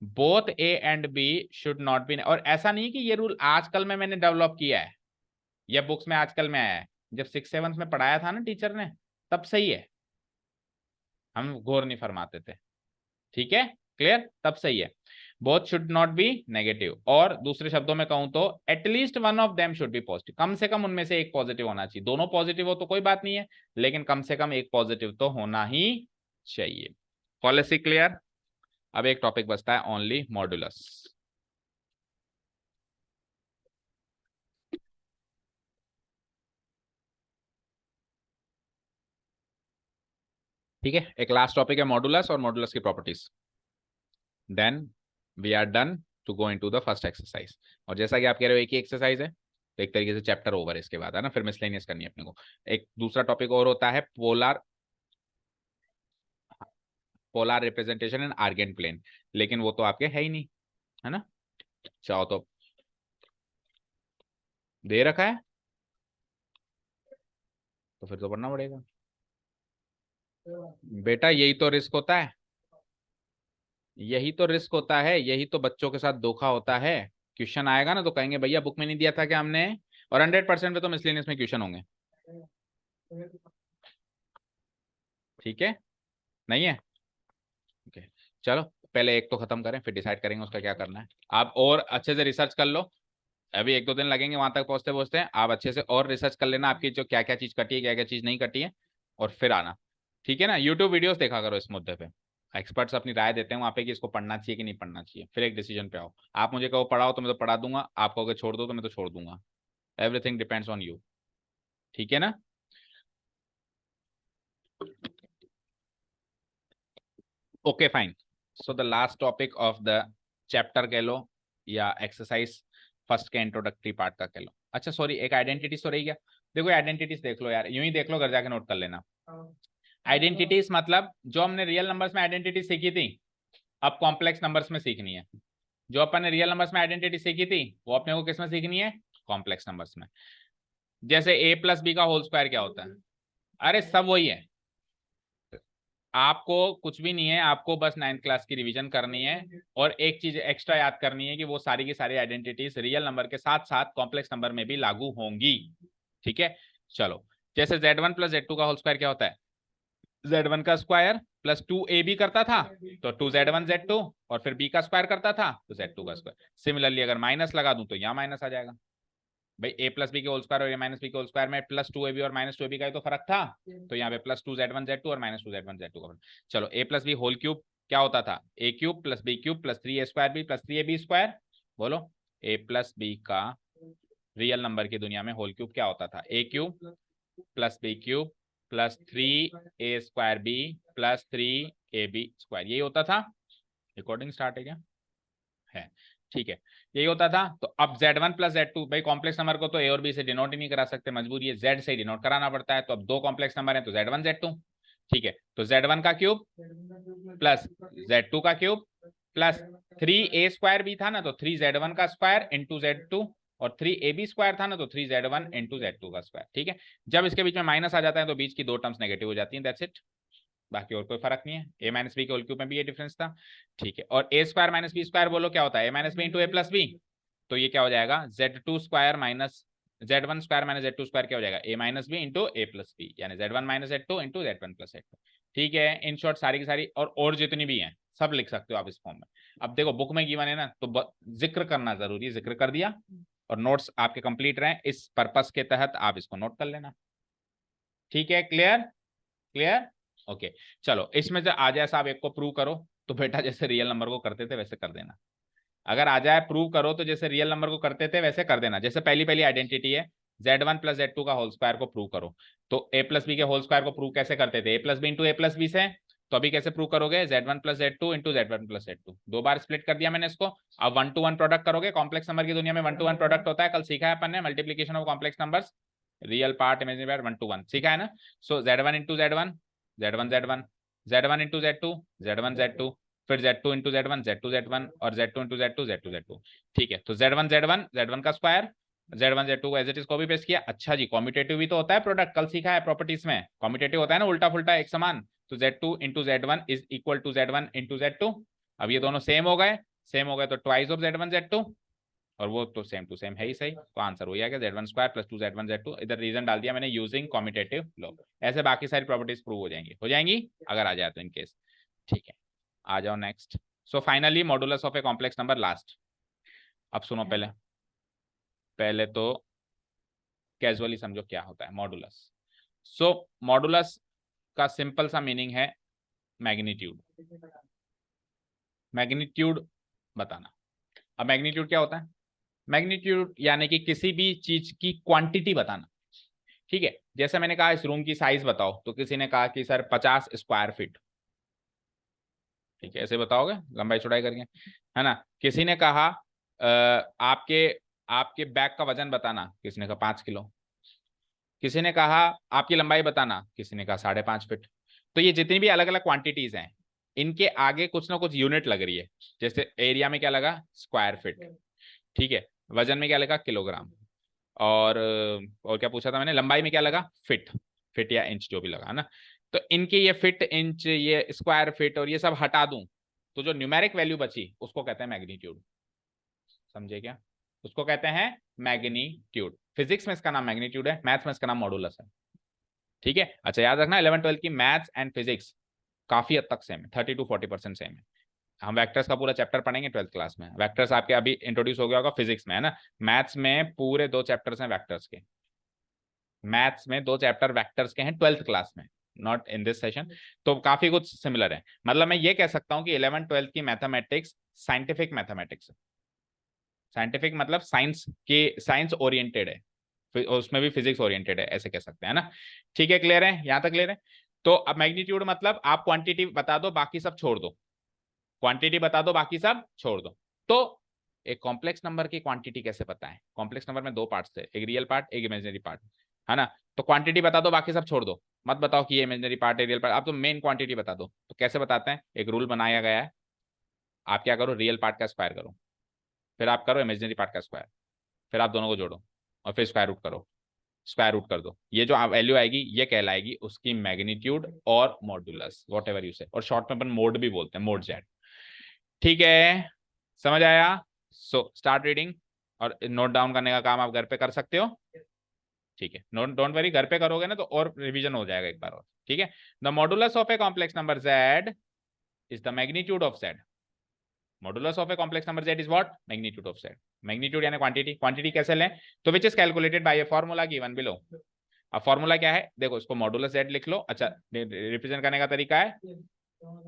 both a and b should not be. और ऐसा नहीं कि ये रूल आजकल में मैंने डेवलप किया है, यह बुक्स में आजकल में आया है, जब 6th 7th में पढ़ाया था ना टीचर ने, तब सही है, हम गौर नहीं फरमाते थे। ठीक है, क्लियर, तब सही है। Both should not be negative, और दूसरे शब्दों में कहूं तो at least one of them should be positive, कम से कम उनमें से एक पॉजिटिव होना चाहिए। दोनों पॉजिटिव हो तो कोई बात नहीं है, लेकिन कम से कम एक पॉजिटिव तो होना ही चाहिए। Policy clear. अब एक टॉपिक बचता है, ओनली मॉड्यूलस। ठीक है, एक लास्ट टॉपिक है मॉडुलस और मॉडुलस की properties, then we are done to go into the first exercise. और जैसा कि आप कह रहे हो एक ही एक्सरसाइज है, तो एक तरीके से चैप्टर ओवर इसके बाद है ना, फिर मिसलेनियस करनी है अपने को। एक दूसरा टॉपिक और होता है polar, polar representation in Argand plane, लेकिन वो तो आपके है ही नहीं, है ना। चाहो तो दे रखा है, तो फिर तो पढ़ना पड़ेगा बेटा, यही तो रिस्क होता है, यही तो रिस्क होता है, यही तो बच्चों के साथ धोखा होता है। क्वेश्चन आएगा ना तो कहेंगे भैया बुक में नहीं दिया था क्या हमने, और 100% पे तो मिसलेनियस में क्वेश्चन होंगे। ठीक है, नहीं है, ओके। चलो पहले एक तो खत्म करें, फिर डिसाइड करेंगे उसका क्या करना है। आप और अच्छे से रिसर्च कर लो, अभी 1 2 दिन लगेंगे वहां तक पहुंचते पहुंचते। आप अच्छे से और रिसर्च कर लेना, आपकी जो क्या क्या चीज कटी है, क्या क्या चीज नहीं कटी है, और फिर आना। ठीक है ना, यूट्यूब वीडियोस देखा करो इस मुद्दे पे, एक्सपर्ट्स अपनी राय देते हैं वहां पे कि इसको पढ़ना चाहिए कि नहीं पढ़ना चाहिए, फिर एक डिसीजन पे आओ। आप मुझे कहो पढ़ाओ तो मैं तो पढ़ा दूंगा, आप कहोगे छोड़ दो तो मैं तो छोड़ दूंगा। Everything depends on you. ठीक है ना। Okay fine. So the last topic of the chapter कह लो, या एक्सरसाइज फर्स्ट के इंट्रोडक्टरी पार्ट का कह लो। अच्छा सॉरी, एक आइडेंटिटीज तो रही क्या। देखो आइडेंटिटीज देख लो यार, यूं ही देख लो, घर जाके नोट कर लेना। आइडेंटिटीज मतलब जो हमने रियल नंबर्स में आइडेंटिटी सीखी थी, अब कॉम्प्लेक्स नंबर्स में सीखनी है। जो अपन ने रियल नंबर्स में आइडेंटिटी सीखी थी, वो अपने को किस में सीखनी है, कॉम्प्लेक्स नंबर्स में। जैसे ए प्लस बी का होल स्क्वायर क्या होता है, अरे सब वही है। आपको कुछ भी नहीं है, आपको बस 9th क्लास की रिवीजन करनी है, और एक चीज एक्स्ट्रा याद करनी है कि वो सारी की सारी आइडेंटिटीज रियल नंबर के साथ साथ कॉम्प्लेक्स नंबर में भी लागू होंगी। ठीक है, चलो। जैसे Z1 प्लस Z2 का होल स्क्वायर क्या होता है, Z1 का स्क्वायर प्लस 2AB करता था तो 2Z1 Z2, और फिर B का स्क्वायर करता था तो Z2 का स्क्वायर। सिमिलरली अगर माइनस लगा दूं तो यहाँ माइनस आ जाएगा। भाई ए प्लस बी के होल स्क्वायर और ए माइनस बी के होल स्क्वायर में +2ab और -2ab का ही तो फर्क था, तो यहाँ पे +2Z1 Z2 और -2Z1 Z2 का फर्क। चलो a plus b whole cube क्या होता था, a cube plus b cube plus 3a² b plus 3ab square. बोलो, ए प्लस बी का रियल नंबर की दुनिया में होल क्यूब क्या होता था, a cube plus b cube plus 3a² b plus 3ab², यही होता था। रिकॉर्डिंग स्टार्ट है क्या, है, ठीक है, यही होता था। तो अब Z1 प्लस Z2, भाई कॉम्प्लेक्स नंबर को तो ए और बी से डिनोट ही नहीं करा सकते, मजबूरी है, Z से डिनोट कराना पड़ता है। तो अब दो कॉम्प्लेक्स नंबर है तो Z1 Z2। ठीक है, तो Z1 का क्यूब प्लस Z2 का क्यूब प्लस 3a² भी था ना, तो 3Z1 का स्क्वायर इंटू Z2, और 3ab² था ना, तो 3Z1 इंटू Z2 का स्क्वायर। ठीक है, जब इसके बीच में माइनस आ जाता है तो बीच की दो टर्म्स नेगेटिव हो जाती हैं, दैट्स इट। बाकी और कोई फर्क नहीं है। ए माइनस बी के होल क्यूब में भी ये डिफरेंस था, ठीक है। और ए स्क्वायर माइनस बी स्क्वायर बोलो क्या होता है, ए माइनस बी इंटू ए प्लस बी। तो ये क्या हो जाएगा, Z2 square minus Z1 square minus Z2 square क्या हो जाएगा, ए माइनस बी इंटू ए प्लस बी, यानी Z1 minus Z2 into Z1 plus Z2। ठीक है, इन शॉर्ट सारी की सारी और जितनी भी हैं सब लिख सकते हो आप इस फॉर्म में। अब देखो बुक में गिवन है ना, तो जिक्र करना जरूरी है, जिक्र कर दिया और नोट्स आपके कंप्लीट रहे, इस पर्पस के तहत आप इसको नोट कर लेना। ठीक है, क्लियर क्लियर, ओके। चलो इसमें से आ जाए साहब एक को प्रूव करो, तो बेटा जैसे रियल नंबर को करते थे वैसे कर देना। अगर आ जाए प्रूव करो तो जैसे रियल नंबर को करते थे वैसे कर देना। जैसे पहली पहली आइडेंटिटी है Z1 प्लस Z2 का होल स्क्वायर को प्रूव करो, तो ए प्लस बी के होल स्क्वायर को प्रूव कैसे करते थे, ए प्लस बी इंटू ए प्लस बी से। तो अभी कैसे प्रूव करोगे, Z1 plus Z2 into Z1 plus Z2, दो बार स्प्लिट कर दिया मैंने इसको। अब 1 to 1 प्रोडक्ट करोगे, कॉम्प्लेक्स नंबर की दुनिया में 1 to 1 प्रोडक्ट होता है, कल सीखा है अपन ने multiplication of complex numbers, real part imaginary part 1 to 1 सीखा है ना। सो Z1 into Z1 Z1 Z1, Z1 into Z2 Z1 Z2, फिर Z2 into Z1 Z2 Z1 और Z2 into Z2 Z2 Z2। ठीक है, तो Z1 Z1 Z1 का square, Z1 Z2 को as it is copy paste किया। अच्छा जी, commutative भी तो होता है प्रोडक्ट, कल सीखा है प्रॉपर्टीज में, कॉम्यूटेटिव होता है ना उल्टा फुल्टा एक समान। तो Z2 into Z1 is equal to Z1 into Z2। अब ये दोनों सेम हो गए, सेम हो गए तो ट्वाइस ऑफ Z1 Z2, और वो तो सेम टू सेम है ही सही, तो आंसर वही आ गया Z1 square plus 2 Z1 Z2। इधर रीजन डाल दिया मैंने यूजिंग कॉम्यूटेटिव लॉ। ऐसे बाकी सारी प्रॉपर्टीज प्रूव हो जाएंगी अगर आ जाए तो इन केस। ठीक है, आ जाओ next. So finally modulus of a complex number last. अब सुनो, पहले पहले तो कैजुअली समझो क्या होता है मॉडुलस। सो मॉडुलस का सिंपल सा मीनिंग है मैग्नीट्यूड, मैग्नीट्यूड बताना। अब मैग्नीट्यूड क्या होता है, मैग्नीट्यूड यानी कि किसी भी चीज की क्वांटिटी बताना। ठीक है, जैसे मैंने कहा इस रूम की साइज बताओ, तो किसी ने कहा कि सर 50 स्क्वायर फीट। ठीक है, ऐसे बताओगे लंबाई चौड़ाई करके, है ना। किसी ने कहा आपके आपके बैग का वजन बताना, किसी ने कहा 5 किलो। किसी ने कहा आपकी लंबाई बताना, किसी ने कहा 5.5 फीट। तो ये जितनी भी अलग अलग क्वांटिटीज हैं, इनके आगे कुछ ना कुछ यूनिट लग रही है। जैसे एरिया में क्या लगा, स्क्वायर फीट। ठीक है, वजन में क्या लगा, किलोग्राम। और क्या पूछा था मैंने, लंबाई में क्या लगा, फिट, फिट या इंच जो भी लगा, है ना। तो इनके ये फिट, इंच, ये स्क्वायर फीट और ये सब हटा दूं, तो जो न्यूमेरिक वैल्यू बची उसको कहते हैं मैग्नीट्यूड। समझे क्या, उसको कहते हैं मैग्नीट्यूड। फिजिक्स में इसका नाम मैग्नीट्यूड है, मैथ्स में इसका नाम मॉडुलस है। ठीक है, अच्छा याद रखना 11 12 की मैथ्स एंड फिजिक्स काफी हद तक सेम है, 30 to 40% सेम है। हम वेक्टर्स का पूरा चैप्टर पढ़ेंगे 12th क्लास में। वेक्टर्स आपके अभी इंट्रोड्यूस हो गया होगा फिजिक्स में, है ना। मैथ्स में पूरे 2 चैप्टर्स हैं वेक्टर्स के, मैथ्स में 2 चैप्टर वेक्टर्स के हैं 12th क्लास में, नॉट इन दिस सेशन। तो काफी कुछ सिमिलर है, मतलब मैं ये कह सकता हूं कि 11 12 की मैथमेटिक्स साइंटिफिक मैथमेटिक्स है। साइंटिफिक मतलब साइंस के, साइंस ओरिएंटेड है, उसमें भी फिजिक्स ओरिएंटेड है, ऐसे कह सकते हैं ना। ठीक है, क्लियर है, यहां तक क्लियर है। तो अब मैग्नीट्यूड मतलब आप क्वांटिटी बता दो बाकी सब छोड़ दो, क्वांटिटी बता दो बाकी सब छोड़ दो। तो एक कॉम्प्लेक्स नंबर की क्वांटिटी कैसे पता है, कॉम्प्लेक्स नंबर में 2 पार्ट्स थे, एक रियल पार्ट एक इमेजिनरी पार्ट, है ना। तो क्वांटिटी बता दो बाकी सब छोड़ दो, मत बताओ कि ये इमेजिनरी पार्ट है रियल पार्ट, आप तो मेन क्वांटिटी बता दो। तो कैसे बताते हैं, एक रूल बनाया गया है, आप क्या करो, रियल पार्ट का स्क्वायर करो, फिर आप करो इमेजिनरी पार्ट का स्क्वायर, फिर आप दोनों को जोड़ो और फिर स्क्वायर रूट करो, स्क्वायर रूट कर दो। ये जो वैल्यू आएगी ये कहलाएगी उसकी मैग्नीट्यूड और मॉडुलस, वॉट एवर यू से, और शॉर्ट में अपन मोड भी बोलते हैं, मोड जेड। ठीक है, समझ आया। सो स्टार्ट रीडिंग, और नोट डाउन करने का काम आप घर पे कर सकते हो। ठीक है, नोट डोंट वरी, घर पे करोगे ना तो और रिवीजन हो जाएगा एक बार और। ठीक है, the modulus of a complex number z is the magnitude of z। Modulus of a complex number z is what, magnitude of z। Magnitude यानी क्वांटिटी, क्वांटिटी कैसे लें, तो which is calculated by A formula given below. अब formula क्या है, देखो इसको modulus z लिख लो। अच्छा, रिप्रेजेंट करने का तरीका है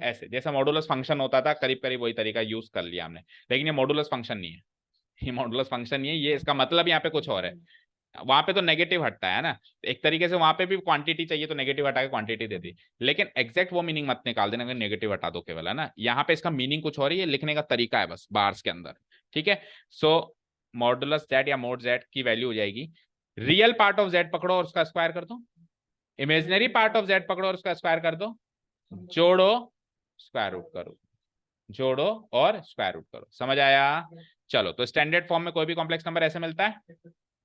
ऐसे, जैसा मॉडुलस फंक्शन होता था करीब करीब वही तरीका यूज कर लिया हमने, लेकिन ये मॉडुलस फंक्शन नहीं है, ये मॉडुलस फंक्शन नहीं है, ये इसका मतलब यहाँ पे कुछ और है। वहां पे तो नेगेटिव हटता है ना, एक तरीके से वहां पे भी क्वांटिटी चाहिए तो नेगेटिव हटा के क्वांटिटी दे दी, लेकिन एग्जैक्ट वो मीनिंग मत निकाल देना कि नेगेटिव हटा दो केवल, है ना। यहाँ पे इसका मीनिंग कुछ और है, ये लिखने का तरीका है बस बार्स के अंदर। ठीक है, सो मॉडुलस जेड या मोड जेड की वैल्यू हो जाएगी, रियल पार्ट ऑफ जेड पकड़ो और उसका स्क्वायर कर दो, इमेजिनरी पार्ट ऑफ जेड पकड़ो और उसका स्क्वायर कर दो, जोड़ो स्क्वायर रूट करो, जोड़ो और स्क्वायर रूट करो। समझ आया। चलो, तो स्टैंडर्ड फॉर्म में कोई भी कॉम्प्लेक्स नंबर ऐसे मिलता है,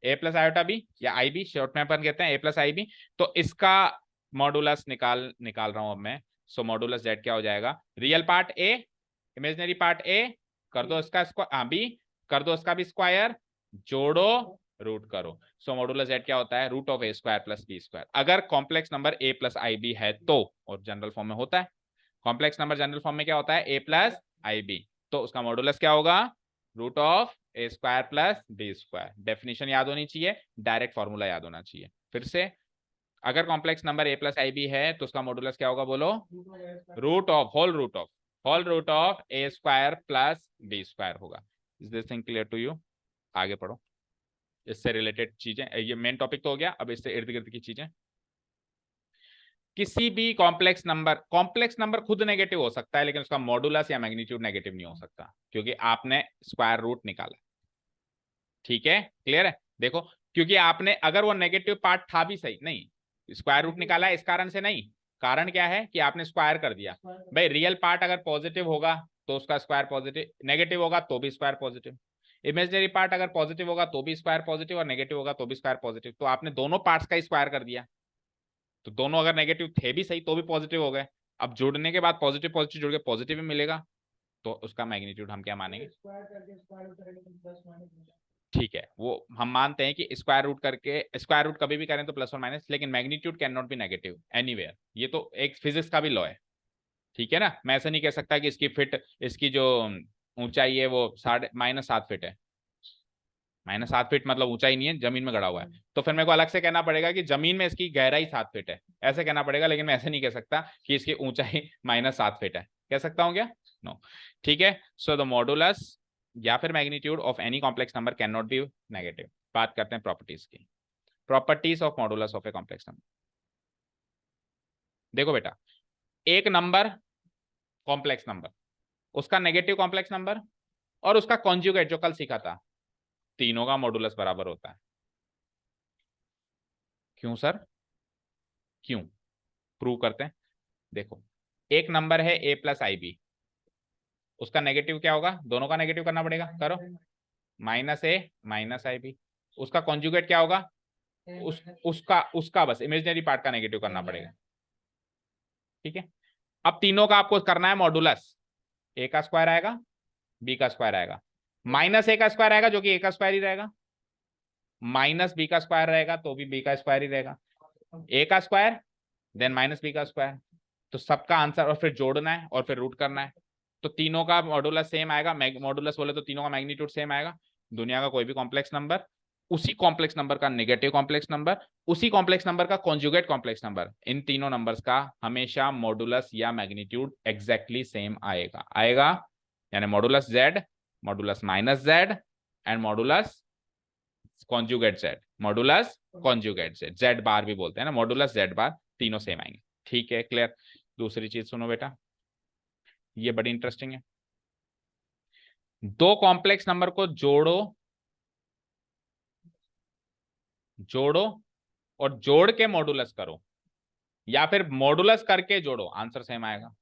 ए प्लस आयोटा बी या आई बी, शॉर्ट में अपन कहते हैं ए प्लस आई बी। तो इसका मॉडुलस निकाल रहा हूं अब मैं, सो मॉडुलस जेड क्या हो जाएगा, real part A, imaginary part A, कर दो इसका स्क्वायर, बी कर दो इसका भी स्क्वायर, जोड़ो रूट करो। सो मॉडुलस जेड क्या होता है, root of a square plus b square, अगर complex number a plus i b है तो, और जनरल फॉर्म में होता है कॉम्प्लेक्स नंबर, जनरल फॉर्म में क्या होता है, ए प्लस आई बी, तो उसका मॉडुलस क्या होगा, root of a square plus b square. Definition याद होनी चाहिए, डायरेक्ट फॉर्मूला याद होना चाहिए। फिर से, अगर complex number a plus i b है तो उसका मॉडुलस क्या होगा, बोलो, whole root of a square plus b square होगा। Is this thing clear to you? आगे पढ़ो, इससे रिलेटेड चीजें, ये मेन टॉपिक तो हो गया, अब इससे इर्द गिर्द की चीजें। किसी भी कॉम्प्लेक्स नंबर खुद नेगेटिव हो सकता है, लेकिन उसका मॉडुलस या मैग्नीट्यूड नेगेटिव नहीं हो सकता, क्योंकि आपने स्क्वायर रूट निकाला। ठीक है, क्लियर है? देखो, क्योंकि आपने, अगर वो नेगेटिव पार्ट था भी सही, नहीं, स्क्वायर रूट निकाला है इस कारण से नहीं, कारण क्या है कि आपने स्क्वायर कर दिया। भाई रियल पार्ट अगर पॉजिटिव होगा तो उसका स्क्वायर पॉजिटिव, नेगेटिव होगा तो भी स्क्वायर पॉजिटिव, इमेजिनरी पार्ट अगर पॉजिटिव होगा तो भी स्क्वायर पॉजिटिव, और नेगेटिव होगा तो भी स्क्वायर पॉजिटिव। तो आपने दोनों पार्ट्स का स्क्वायर कर दिया, तो दोनों अगर नेगेटिव थे भी सही तो भी पॉजिटिव हो गए। अब जुड़ने के बाद पॉजिटिव पॉजिटिव जुड़ के पॉजिटिव ही मिलेगा, तो उसका मैग्नीट्यूड हम क्या मानेंगे, ठीक है, वो हम मानते हैं कि स्क्वायर रूट करके, स्क्वायर रूट कभी भी करें तो प्लस और माइनस, लेकिन magnitude can not be negative anywhere, ये तो एक फिजिक्स का भी लॉ है। ठीक है ना, मैं ऐसा नहीं कह सकता कि इसकी जो ऊंचाई है वो -7 फीट है, -7 फीट मतलब ऊंचाई नहीं है, जमीन में गड़ा हुआ है, तो फिर मेरे को अलग से कहना पड़ेगा कि जमीन में इसकी गहराई 7 फीट है, ऐसे कहना पड़ेगा। लेकिन मैं ऐसे नहीं कह सकता कि इसकी ऊंचाई -7 फीट है, कह सकता हूँ क्या? नो। ठीक है, सो द मॉडुलस या फिर magnitude of any complex number can not be negative. बात करते हैं प्रॉपर्टीज की, properties of modulus of a complex number. देखो बेटा, एक नंबर कॉम्प्लेक्स नंबर, उसका नेगेटिव कॉम्प्लेक्स नंबर और उसका कॉन्जुगेट जो कल सीखा था, तीनों का मॉडुलस बराबर होता है। क्यों सर, क्यों? प्रूव करते हैं। देखो, एक नंबर है ए प्लस आई बी, उसका नेगेटिव क्या होगा, दोनों का नेगेटिव करना पड़ेगा, करो, -a - ib। उसका कॉन्जुगेट क्या होगा, उसका बस इमेजिनरी पार्ट का नेगेटिव करना पड़ेगा। ठीक है, अब तीनों का आपको करना है मॉडुलस, ए का स्क्वायर आएगा, बी का स्क्वायर आएगा, -a का स्क्वायर आएगा जो कि ए का स्क्वायर ही रहेगा, -b का स्क्वायर रहेगा तो भी बी का स्क्वायर ही रहेगा, ए का स्क्वायर देन -b का स्क्वायर। तो सबका आंसर, और फिर जोड़ना है और फिर रूट करना है, तो तीनों का मॉडुलस सेम आएगा। मॉडुलस बोले तो तीनों का मैग्नीट्यूड सेम आएगा। दुनिया का कोई भी कॉम्प्लेक्स नंबर, उसी कॉम्प्लेक्स नंबर का नेगेटिव कॉम्प्लेक्स नंबर, उसी कॉम्प्लेक्स नंबर का कॉन्जुगेट कॉम्प्लेक्स नंबर, इन तीनों नंबर्स का हमेशा मॉडुलस या मैग्नीट्यूड एग्जैक्टली सेम आएगा यानी modulus z, modulus -z and modulus conjugate z, modulus conjugate z, z bar भी बोलते हैं ना, मॉडुलस जेड बार, तीनों सेम आएंगे। ठीक है, क्लियर? दूसरी चीज सुनो बेटा, ये बड़ी इंटरेस्टिंग है। दो कॉम्प्लेक्स नंबर को जोड़ो और जोड़ के मॉडुलस करो, या फिर मॉडुलस करके जोड़ो, आंसर सेम आएगा।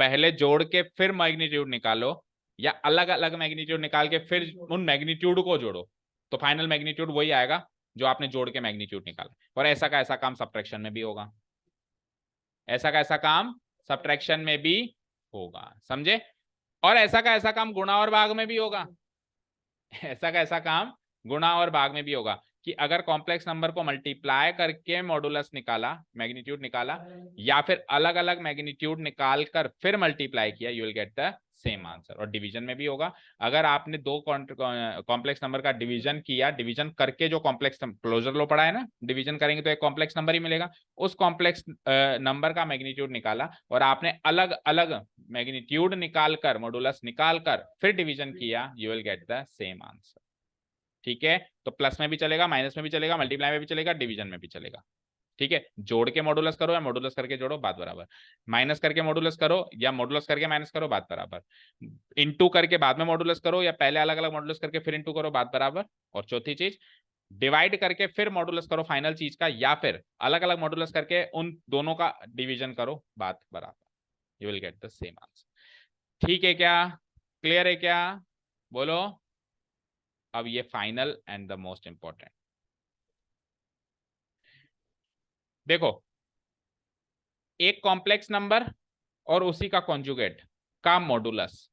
पहले जोड़ के फिर मैग्नीट्यूड निकालो, या अलग अलग मैग्नीट्यूड निकाल के फिर उन मैग्नीट्यूड को जोड़ो, तो फाइनल मैग्नीट्यूड वही आएगा जो आपने जोड़ के मैग्नीट्यूड निकाला। और ऐसा का ऐसा काम सब्ट्रैक्शन में भी होगा, ऐसा का ऐसा काम सब्ट्रैक्शन में भी होगा, समझे? और ऐसा का ऐसा काम गुणा और भाग में भी होगा, ऐसा का ऐसा काम गुणा और भाग में भी होगा, कि अगर कॉम्प्लेक्स नंबर को मल्टीप्लाई करके मॉडुलस निकाला, मैग्नीट्यूड निकाला, या फिर अलग अलग मैग्नीट्यूड निकाल कर फिर मल्टीप्लाई किया, you will get the same answer. और डिवीजन में भी होगा, अगर आपने दो कॉम्प्लेक्स नंबर का डिवीजन किया, डिवीजन करके जो कॉम्प्लेक्स क्लोजर लो पढ़ा है ना, डिवीजन करेंगे तो एक कॉम्प्लेक्स नंबर ही मिलेगा, उस कॉम्प्लेक्स नंबर का मैग्नीट्यूड निकाला और आपने अलग अलग मैग्नीट्यूड निकालकर मॉडुलस निकालकर फिर डिवीजन किया, you will get the same answer. ठीक है, तो प्लस में भी चलेगा, माइनस में भी चलेगा, मल्टीप्लाई में भी चलेगा, डिवीजन में भी चलेगा। ठीक है, जोड़ के मॉडुलस करो या मॉडुलस करके जोड़ो, बात बराबर। माइनस करके मॉडुलस करो या मॉडुलस करके माइनस करो, बात बराबर। इंटू करके बाद में मॉडुलस करो या पहले अलग अलग मॉडुलस करके फिर इंटू करो, बात बराबर। और चौथी चीज, डिवाइड करके फिर मॉडुलस करो फाइनल चीज का, या फिर अलग अलग मॉडुलस करके उन दोनों का डिवीजन करो, बात बराबर। You will get the same answer. ठीक है क्या? क्लियर है क्या? बोलो। अब ये final and the most important, देखो, एक कॉम्प्लेक्स नंबर और उसी का कॉन्जुगेट का मॉडुलस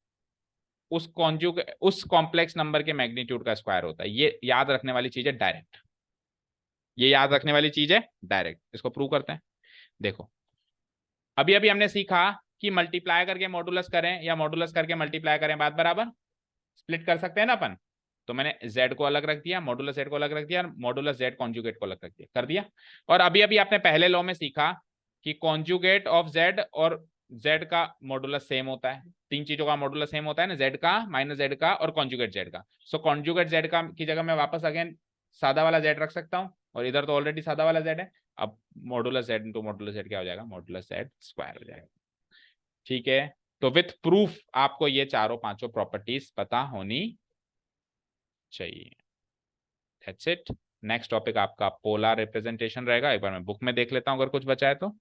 उस कॉम्प्लेक्स नंबर के मैग्नीट्यूड का स्क्वायर होता है। ये याद रखने वाली चीज है डायरेक्ट, ये याद रखने वाली चीज है डायरेक्ट। इसको प्रूव करते हैं। देखो अभी अभी हमने सीखा कि मल्टीप्लाई करके मॉडुलस करें या मॉडुलस करके मल्टीप्लाई करें, बात बराबर, स्प्लिट कर सकते हैं ना अपन। तो मैंने z को अलग रख दिया, मॉडुलस z को अलग रख दिया, मॉडुलस z कॉन्जुगेट को अलग रख दिया, कर दिया। और अभी अभी आपने पहले लॉ में सीखा कि कॉन्जुगेट ऑफ z और z का मॉडुलस सेम होता है। तीन चीजों का मॉडुलस सेम होता है ना, z का, माइनस z का और कॉन्जुगेट z का। सो कॉन्जुगेट z का की जगह मैं वापस अगेन सादा वाला z रख सकता हूँ, और इधर तो ऑलरेडी सादा वाला z है। अब modulus z into modulus z क्या हो जाएगा, मॉडुलस z स्क्वायर हो जाएगा। ठीक है, तो विथ प्रूफ आपको ये चारों पांचों प्रॉपर्टीज पता होनी चाहिए। That's it. नेक्स्ट टॉपिक आपका पोलर रिप्रेजेंटेशन रहेगा। एक बार मैं बुक में देख लेता हूं अगर कुछ बचा है तो,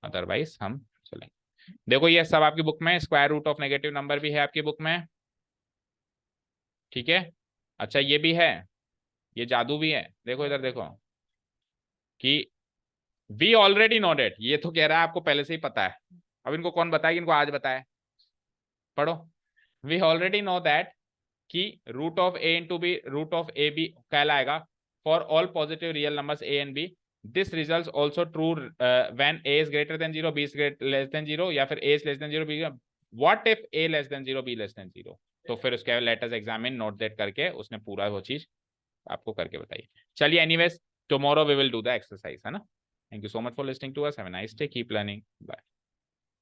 अदरवाइज हम चलेंगे। देखो ये सब आपकी बुक में, square root of negative number भी है आपकी बुक में, ठीक है। अच्छा ये भी है, ये जादू भी है। देखो इधर देखो कि वी ऑलरेडी नो डेट, ये तो कह रहा है आपको पहले से ही पता है। अब इनको कौन बताएगा, इनको आज बताए, पढ़ो। वी ऑलरेडी नो दैट कि root of a into b root of a b कहलाएगा for all positive real numbers a and b. This result also true when a is greater than zero, b is less than zero, या फिर a is less than zero, b. What if a less than zero, b less than zero? तो फिर उसके let us examine, note that करके उसने पूरा वो चीज आपको करके बताई। चलिए anyways, tomorrow we will do the exercise, है ना। Thank you so much for listening to us, have a nice day, keep learning, bye.